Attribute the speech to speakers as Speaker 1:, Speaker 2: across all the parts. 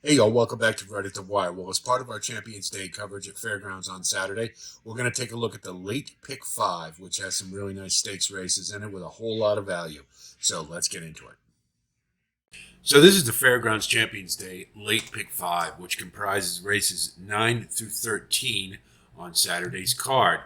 Speaker 1: Hey y'all, welcome back to Right at the Wire. Well, as part of our Champions Day coverage at Fairgrounds on Saturday, we're going to take a look at the late pick five, which has some really nice stakes races in it with a whole lot of value. So let's get into it. So this is the Fairgrounds Champions Day late pick five, which comprises races 9 through 13 on Saturday's card.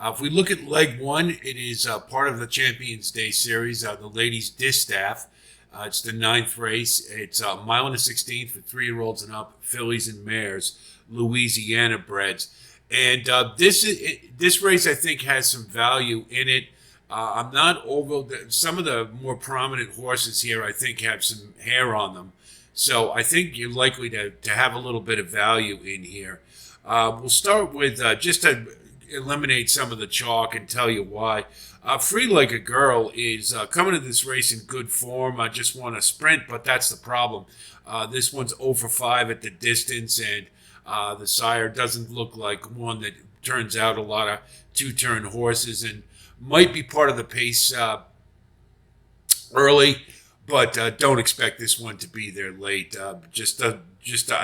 Speaker 1: If we look at leg one, it is part of the Champions Day series, the ladies' distaff. It's the ninth race. It's a mile and a 16th for 3-year-olds and up, fillies and mares, Louisiana breds. And this race, I think, has some value in it. I'm not over. Some of the more prominent horses here, I think, have some hair on them. So I think you're likely to have a little bit of value in here. We'll start with just to eliminate some of the chalk and tell you why. Free Like a Girl is coming to this race in good form. I just want to sprint, but that's the problem. This one's 0 for 5 at the distance, and the sire doesn't look like one that turns out a lot of two-turn horses and might be part of the pace early, but don't expect this one to be there late. I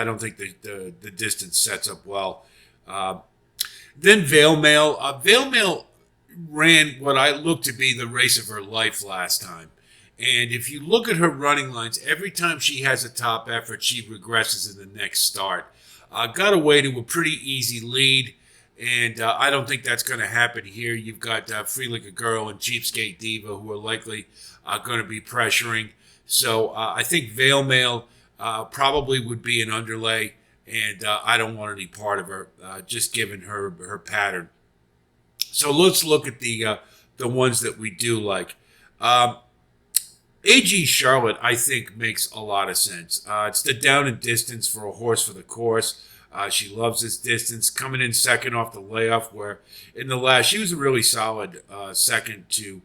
Speaker 1: don't think the distance sets up well. Then Veil Mail. Veil Mail ran what I looked to be the race of her life last time. And if you look at her running lines, every time she has a top effort, she regresses in the next start. Got away to a pretty easy lead, and I don't think that's going to happen here. You've got Free Like a Girl and Cheapskate Diva who are likely going to be pressuring. So I think Veil Mail probably would be an underlay, and I don't want any part of her, just given her pattern. So let's look at the ones that we do like. AG Charlotte, I think, makes a lot of sense. It's the down and distance for a horse for the course. She loves this distance, coming in second off the layoff, where in the last, she was a really solid second to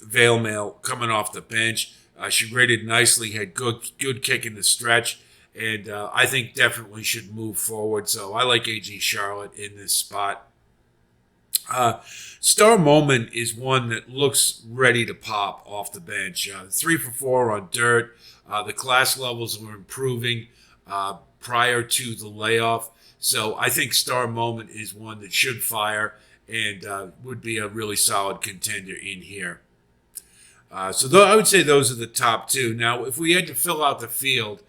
Speaker 1: Veil Mail coming off the bench. She rated nicely, had good kick in the stretch, and I think definitely should move forward. So I like AG Charlotte in this spot. Star Moment is one that looks ready to pop off the bench. 3 for 4 on dirt. The class levels were improving prior to the layoff. So I think Star Moment is one that should fire and would be a really solid contender in here. I would say those are the top two. Now, if we had to fill out the field,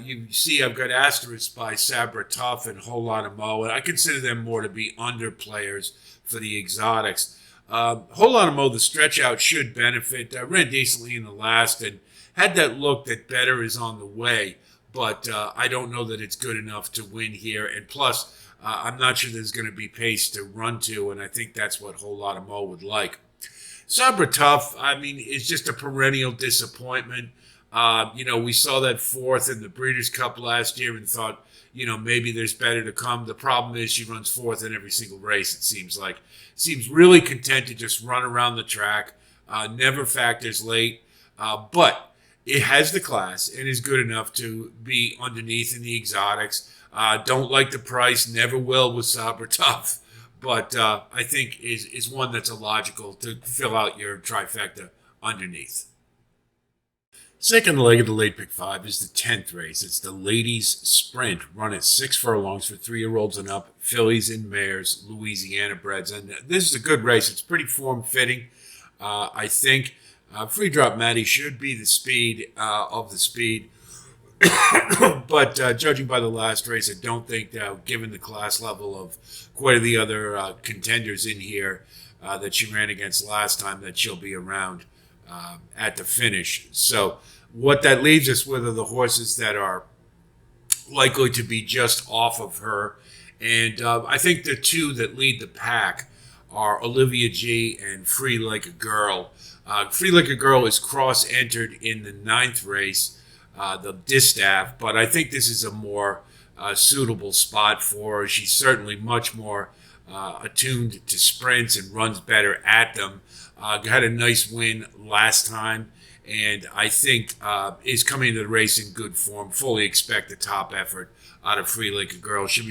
Speaker 1: you see I've got Asterisk by Sabra Tough and Whole Lot of Mo, and I consider them more to be under players for the exotics. Whole Lot of Mo, the stretch out should benefit. Ran decently in the last and had that look that better is on the way, but I don't know that it's good enough to win here. And plus, I'm not sure there's going to be pace to run to, and I think that's what Whole Lot of Mo would like. Sabra Tough, I mean, is just a perennial disappointment. We saw that fourth in the Breeders' Cup last year and thought, maybe there's better to come. The problem is she runs fourth in every single race, it seems like. Seems really content to just run around the track, never factors late, but it has the class and is good enough to be underneath in the exotics. Don't like the price, never will with Sabra Tough, but I think is one that's illogical to fill out your trifecta underneath. Second leg of the late pick five is the 10th race. It's the ladies sprint, run at 6 furlongs for 3-year-olds and up, fillies and mares, Louisiana breds. And this is a good race. It's pretty form fitting. I think Free Drop Maddie should be the speed of the speed. But judging by the last race, I don't think, given the class level of quite a the other contenders in here that she ran against last time, that she'll be around at the finish. So what that leaves us with are the horses that are likely to be just off of her. And I think the two that lead the pack are Olivia G and Free Like a Girl. Free Like a Girl is cross-entered in the 9th race, the distaff, but I think this is a more suitable spot for her. She's certainly much more attuned to sprints and runs better at them. Had a nice win last time, and I think is coming into the race in good form. Fully expect a top effort out of Free Like a Girl. Should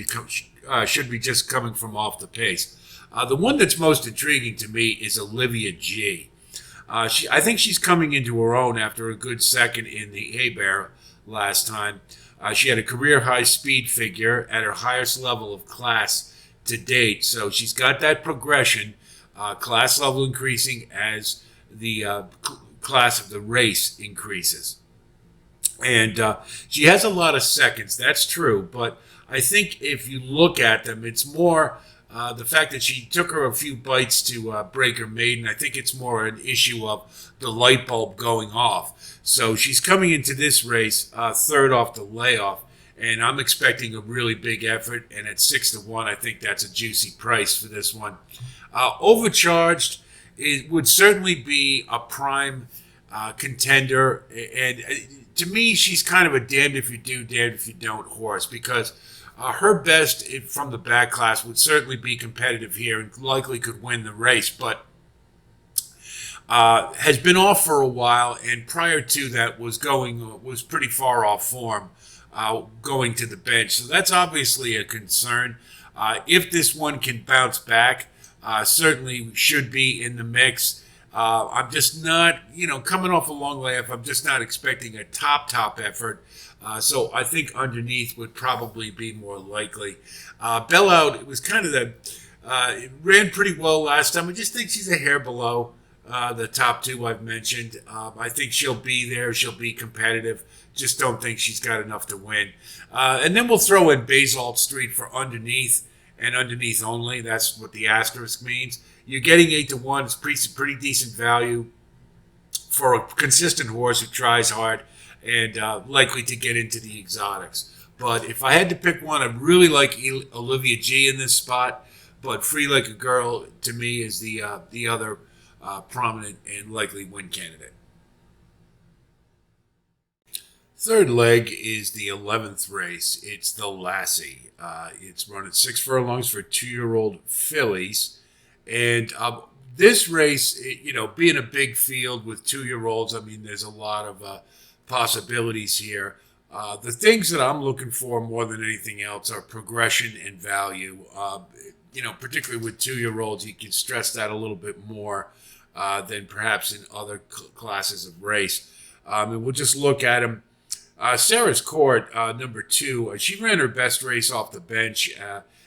Speaker 1: be just coming from off the pace. The one that's most intriguing to me is Olivia G. I think she's coming into her own after a good second in the hay bear last time. She had a career high speed figure at her highest level of class to date. So she's got that progression, class level increasing as the class of the race increases. And she has a lot of seconds, that's true. But I think if you look at them, it's more the fact that she took her a few bites to break her maiden. I think it's more an issue of the light bulb going off. So she's coming into this race third off the layoff. And I'm expecting a really big effort. And at 6-1, I think that's a juicy price for this one. Overcharged, it would certainly be a prime contender. And to me, she's kind of a damned if you do, damned if you don't horse because her best from the back class would certainly be competitive here and likely could win the race, but has been off for a while, and prior to that was pretty far off form going to the bench. So that's obviously a concern. If this one can bounce back, certainly should be in the mix. I'm just not, coming off a long layoff, I'm just not expecting a top effort. So I think underneath would probably be more likely. Bell Out, it was kind of it ran pretty well last time. I just think she's a hair below the top two I've mentioned. I think she'll be there. She'll be competitive. Just don't think she's got enough to win. And then we'll throw in Basalt Street for underneath and underneath only. That's what the asterisk means. You're getting 8-1. It's pretty decent value for a consistent horse who tries hard and likely to get into the exotics. But if I had to pick one, I really like Olivia G in this spot. But Free Like a Girl, to me, is the other prominent and likely win candidate. Third leg is the 11th race. It's the Lassie. It's run at 6 furlongs for 2-year-old fillies. And this race, being a big field with 2-year-olds, I mean, there's a lot of possibilities here. The things that I'm looking for more than anything else are progression and value. Particularly with 2-year-olds, you can stress that a little bit more than perhaps in other classes of race. And we'll just look at them. Sarah's Court, number 2, she ran her best race off the bench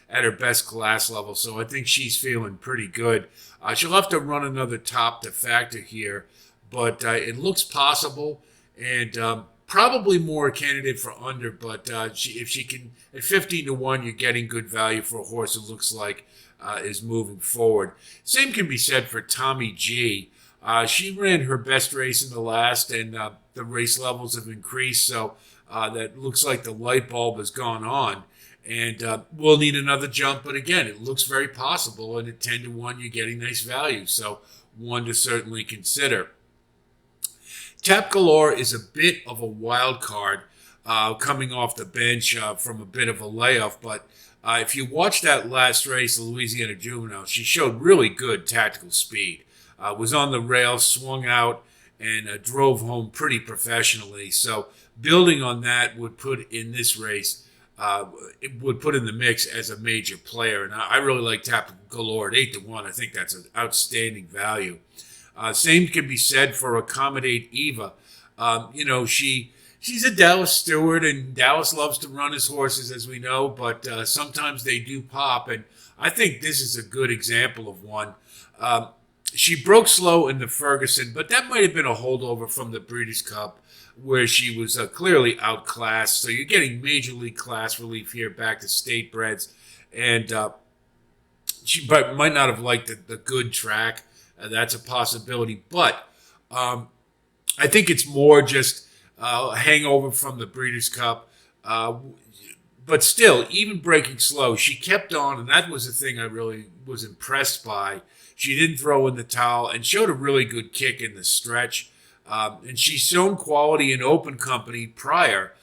Speaker 1: at her best class level, so I think she's feeling pretty good. She'll have to run another top to factor here, but it looks possible, and probably more a candidate for under, but if she can, at 15-1, you're getting good value for a horse who looks like is moving forward. Same can be said for Tommy G. She ran her best race in the last, and the race levels have increased, so that looks like the light bulb has gone on. And we'll need another jump, but again, it looks very possible, and at 10-1, you're getting nice value, so one to certainly consider. Tap Galore is a bit of a wild card coming off the bench from a bit of a layoff, but if you watch that last race, the Louisiana Juvenile, she showed really good tactical speed. Was on the rails, swung out, and drove home pretty professionally. So building on that would put in this race, it would put in the mix as a major player. And I really like Tap Galore at 8-1. I think that's an outstanding value. Same can be said for Accommodate Eva. She's a Dallas steward, and Dallas loves to run his horses, as we know, but sometimes they do pop, and I think this is a good example of one. She broke slow in the Ferguson, but that might have been a holdover from the Breeders' Cup, where she was clearly outclassed. So you're getting major league class relief here back to state breds, and she might not have liked the good track. That's a possibility, but I think it's more just hangover from the Breeders' Cup. But still, even breaking slow, she kept on, and that was the thing I really was impressed by. She didn't throw in the towel and showed a really good kick in the stretch. And she's shown quality in open company prior.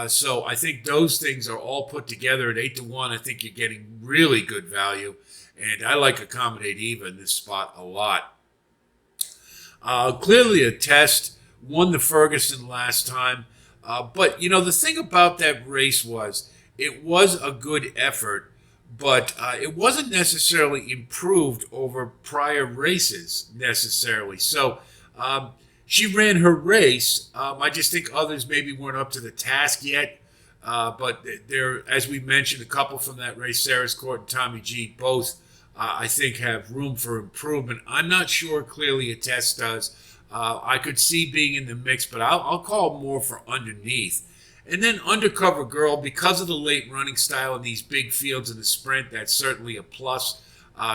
Speaker 1: So I think those things are all put together at 8-1. I think you're getting really good value. And I like Accommodate Eva in this spot a lot. Clearly a test. Won the Ferguson last time. But, the thing about that race was it was a good effort, but it wasn't necessarily improved over prior races necessarily. So Um, she ran her race. I just think others maybe weren't up to the task yet. But there, as we mentioned, a couple from that race, Sarah's Court and Tommy G, both I think have room for improvement. I'm not sure clearly a test does. I could see being in the mix, but I'll call more for underneath. And then Undercover Girl, because of the late running style in these big fields in the sprint, that's certainly a plus.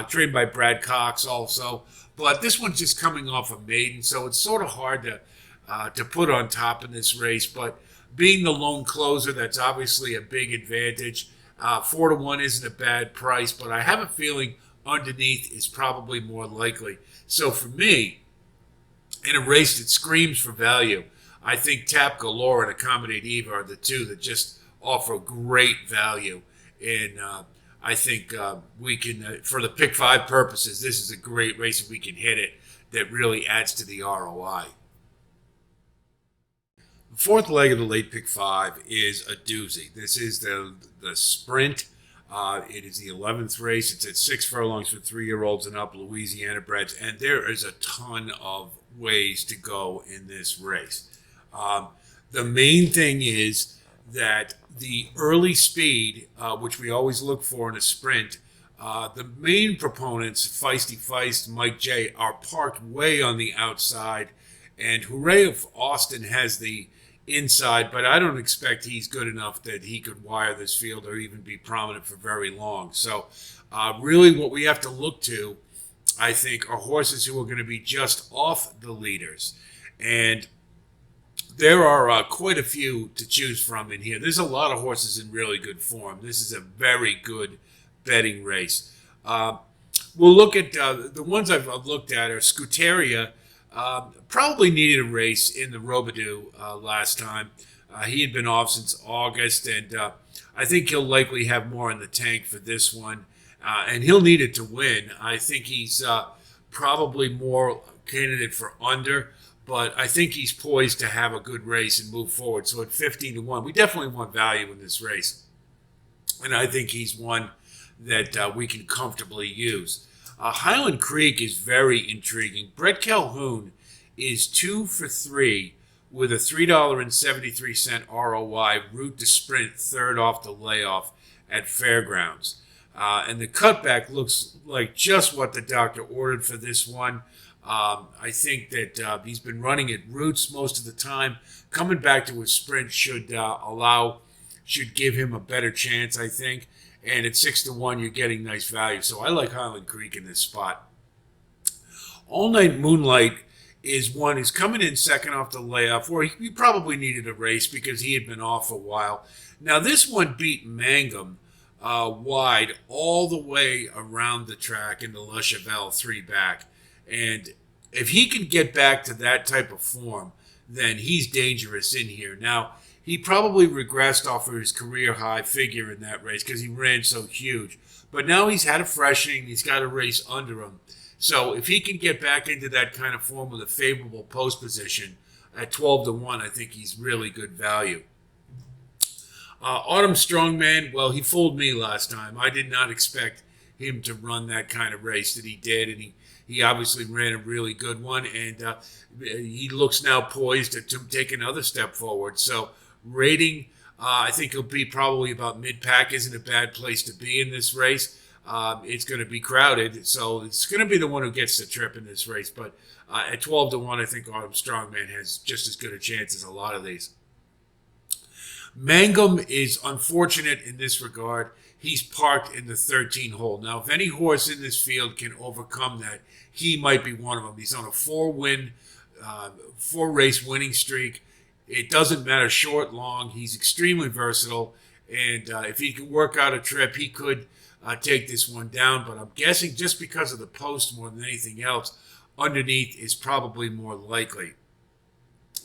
Speaker 1: Trained by Brad Cox also. But this one's just coming off a maiden, so it's sort of hard to put on top in this race. But being the lone closer, that's obviously a big advantage. 4-1 isn't a bad price, but I have a feeling underneath is probably more likely. So for me, in a race that screams for value, I think Tap Galore and Accommodate Eva are the two that just offer great value. And I think we can, for the pick five purposes, this is a great race if we can hit it that really adds to the ROI. The fourth leg of the late pick five is a doozy. This is the sprint. It is the 11th race. It's at 6 furlongs for 3-year-olds and up, Louisiana breds, and there is a ton of ways to go in this race. The main thing is that the early speed, which we always look for in a sprint, the main proponents, Feisty Feist, Mike J, are parked way on the outside, and Hooray of Austin has the inside, but I don't expect he's good enough that he could wire this field or even be prominent for very long. So really what we have to look to, I think, are horses who are going to be just off the leaders. And there are quite a few to choose from in here. There's a lot of horses in really good form. This is a very good betting race. We'll look at the ones I've looked at are Scuteria. Probably needed a race in the Robidoux last time. He had been off since August, and I think he'll likely have more in the tank for this one. And he'll need it to win. I think he's probably more candidate for under, but I think he's poised to have a good race and move forward. So at 15-1, we definitely want value in this race. And I think he's one that we can comfortably use. Highland Creek is very intriguing. Brett Calhoun is 2 for 3 with a $3.73 ROI, route to sprint third off the layoff at Fairgrounds. And the cutback looks like just what the doctor ordered for this one. I think that he's been running at routes most of the time. Coming back to a sprint should give him a better chance, I think. And at 6-1, you're getting nice value. So I like Highland Creek in this spot. All Night Moonlight is one who's coming in second off the layoff, where he probably needed a race because he had been off a while. Now, this one beat Mangum wide all the way around the track in the La Chevelle 3 back. And if he can get back to that type of form, then he's dangerous in here. Now, he probably regressed off of his career high figure in that race because he ran so huge. But now he's had a freshening. He's got a race under him. So if he can get back into that kind of form with a favorable post position at 12-1, I think he's really good value. Autumn Strongman, well, he fooled me last time. I did not expect him to run that kind of race that he did, and he obviously ran a really good one, and he looks now poised to take another step forward. So rating, I think he'll be probably about mid-pack. Isn't a bad place to be in this race. It's going to be crowded, so it's going to be the one who gets the trip in this race. But at 12-1, I think Autumn Strongman has just as good a chance as a lot of these. Mangum is unfortunate in this regard. He's parked in the 13 hole. Now, if any horse in this field can overcome that, he might be one of them. He's on a 4-race winning streak. It doesn't matter short, long. He's extremely versatile. And if he can work out a trip, he could take this one down. But I'm guessing just because of the post more than anything else, underneath is probably more likely.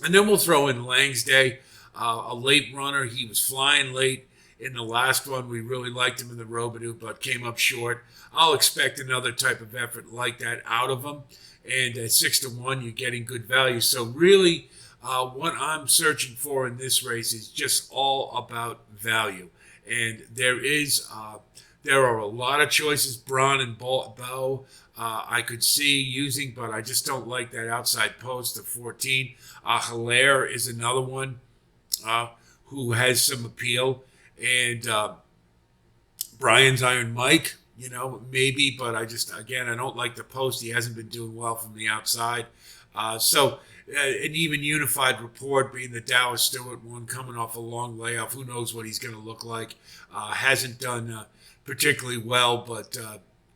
Speaker 1: And then we'll throw in Langsday, a late runner. He was flying late in the last one. We really liked him in the Robidoux, but came up short. I'll expect another type of effort like that out of him. And at 6-1, you're getting good value. So really, what I'm searching for in this race is just all about value. And there is There are a lot of choices, Braun and Bow. I could see using, but I just don't like that outside post of 14. Hilaire is another one uh, who has some appeal. And Brian's Iron Mike, maybe, but again, I don't like the post. He hasn't been doing well from the outside. An even unified report being the Dallas Stewart one coming off a long layoff. Who knows what he's going to look like? Hasn't done particularly well, but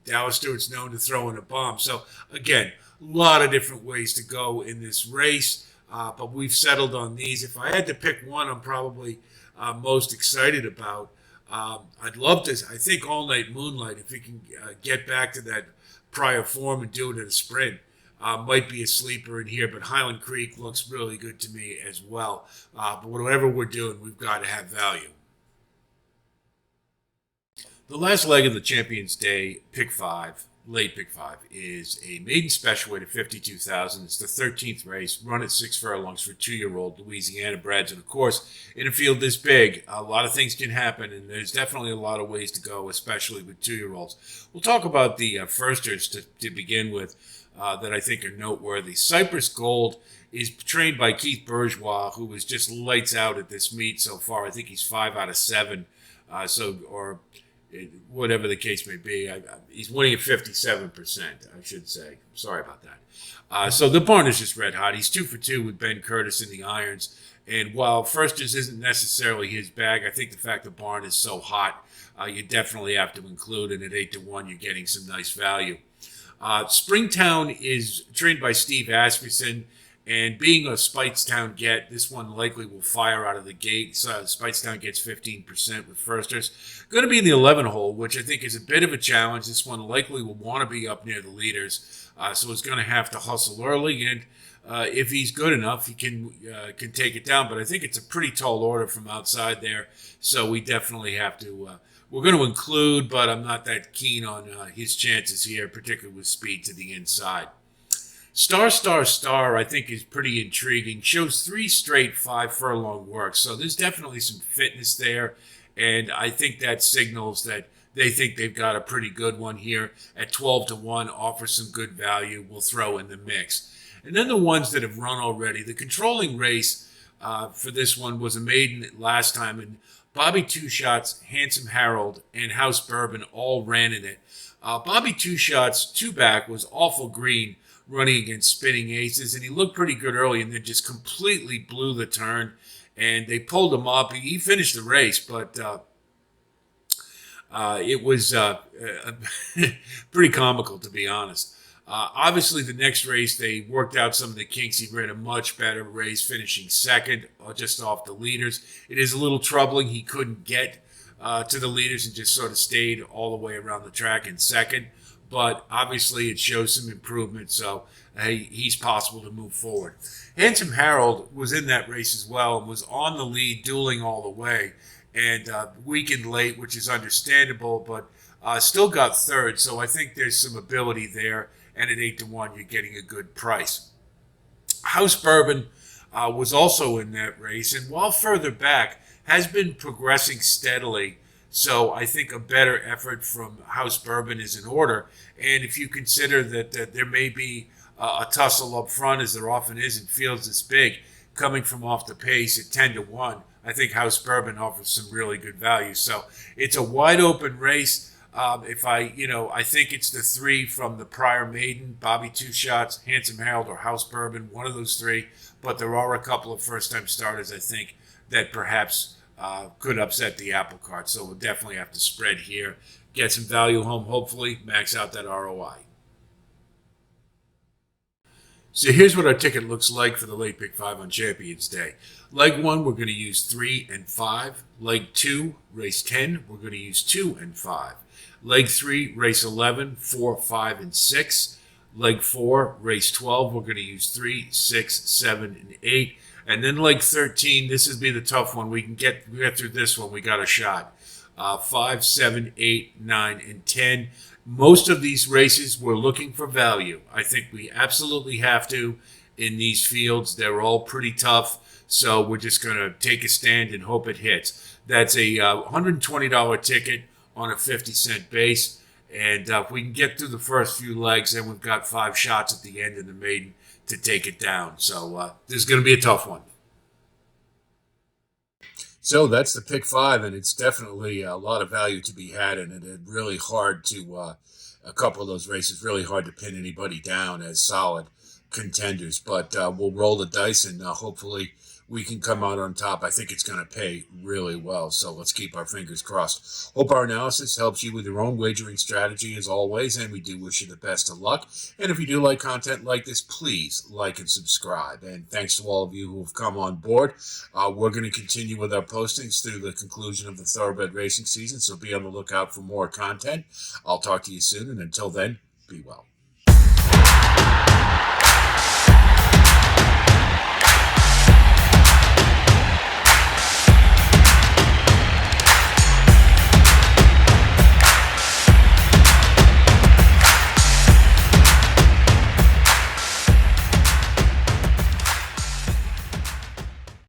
Speaker 1: Dallas Stewart's known to throw in a bomb. So, again, a lot of different ways to go in this race, but we've settled on these. If I had to pick one, I'm probably most excited about. I'd love to. I think All Night Moonlight, if we can get back to that prior form and do it in a sprint, might be a sleeper in here. But Highland Creek looks really good to me as well. But whatever we're doing, we've got to have value. The last leg of the Champions Day pick five, late pick five, is a maiden special weight at 52,000. It's the 13th race, run at 6 furlongs for 2-year-old Louisiana breds. And of course, in a field this big, a lot of things can happen, and there's definitely a lot of ways to go, especially with 2-year-olds. We'll talk about the firsters to begin with that I think are noteworthy. Cypress Gold is trained by Keith Bourgeois, who was just lights out at this meet so far. I think he's 5 out of 7. Whatever the case may be, he's winning at 57%, I should say. Sorry about that. So the barn is just red hot. He's 2 for 2 with Ben Curtis in the irons. And while firsters isn't necessarily his bag, I think the fact the barn is so hot, you definitely have to include it. At 8 to 1, you're getting some nice value. Springtown is trained by Steve Asmussen. And being a Speightstown get, this one likely will fire out of the gate. So Speightstown gets 15% with firsters. Going to be in the 11 hole, which I think is a bit of a challenge. This one likely will want to be up near the leaders. So it's going to have to hustle early. And if he's good enough, he can take it down. But I think it's a pretty tall order from outside there. So we definitely have to... we're going to include, but I'm not that keen on his chances here, particularly with speed to the inside. Star, I think, is pretty intriguing. Shows 3 straight 5-furlong works. So there's definitely some fitness there. And I think that signals that they think they've got a pretty good one here. At 12 to 1, offers some good value. We'll throw in the mix. And then the ones that have run already. The controlling race for this one was a maiden last time. And Bobby Two Shots, Handsome Harold, and House Bourbon all ran in it. Bobby Two Shots, 2-back, was awful green, running against Spinning Aces, and he looked pretty good early and then just completely blew the turn, and they pulled him up. He finished the race, but it was pretty comical, to be honest. Obviously, the next race, they worked out some of the kinks. He ran a much better race, finishing second, just off the leaders. It is a little troubling. He couldn't get to the leaders and just sort of stayed all the way around the track in second. But obviously it shows some improvement, so he's possible to move forward. Handsome Harold was in that race as well and was on the lead, dueling all the way, and weakened late, which is understandable, but still got third, so I think there's some ability there, and at 8 to 1, you're getting a good price. House Bourbon was also in that race, and while further back, has been progressing steadily. So I think a better effort from House Bourbon is in order. And if you consider that there may be a tussle up front, as there often is in fields this big, coming from off the pace at 10 to 1, I think House Bourbon offers some really good value. So it's a wide open race. I think it's the 3 from the prior maiden, Bobby Two Shots, Handsome Harold, or House Bourbon, one of those 3. But there are a couple of first-time starters, I think, that perhaps could upset the apple cart. So we'll definitely have to spread here, get some value home, hopefully max out that ROI. So here's what our ticket looks like for the late pick 5 on Champions Day. Leg 1, we're going to use 3 and 5. Leg 2, race 10, we're going to use 2 and 5. Leg 3, race 11, 4, 5, and 6. Leg 4, race 12, we're going to use 3, 6, 7, and 8. And then leg 13, this would be the tough one. We get through this one. We got a shot. 5, 7, 8, 9, and 10. Most of these races, we're looking for value. I think we absolutely have to in these fields. They're all pretty tough. So we're just going to take a stand and hope it hits. That's a $120 ticket on a 50-cent base. And if we can get through the first few legs, then we've got 5 shots at the end in the maiden to take it down. So this is going to be a tough one. So that's the pick 5, and it's definitely a lot of value to be had in it. It's really hard to, a couple of those races, really hard to pin anybody down as solid contenders. But we'll roll the dice, and hopefully we can come out on top. I think it's going to pay really well, so let's keep our fingers crossed. Hope our analysis helps you with your own wagering strategy as always, and we do wish you the best of luck. And if you do like content like this, please like and subscribe. And thanks to all of you who have come on board. We're going to continue with our postings through the conclusion of the thoroughbred racing season, so be on the lookout for more content. I'll talk to you soon, and until then, be well.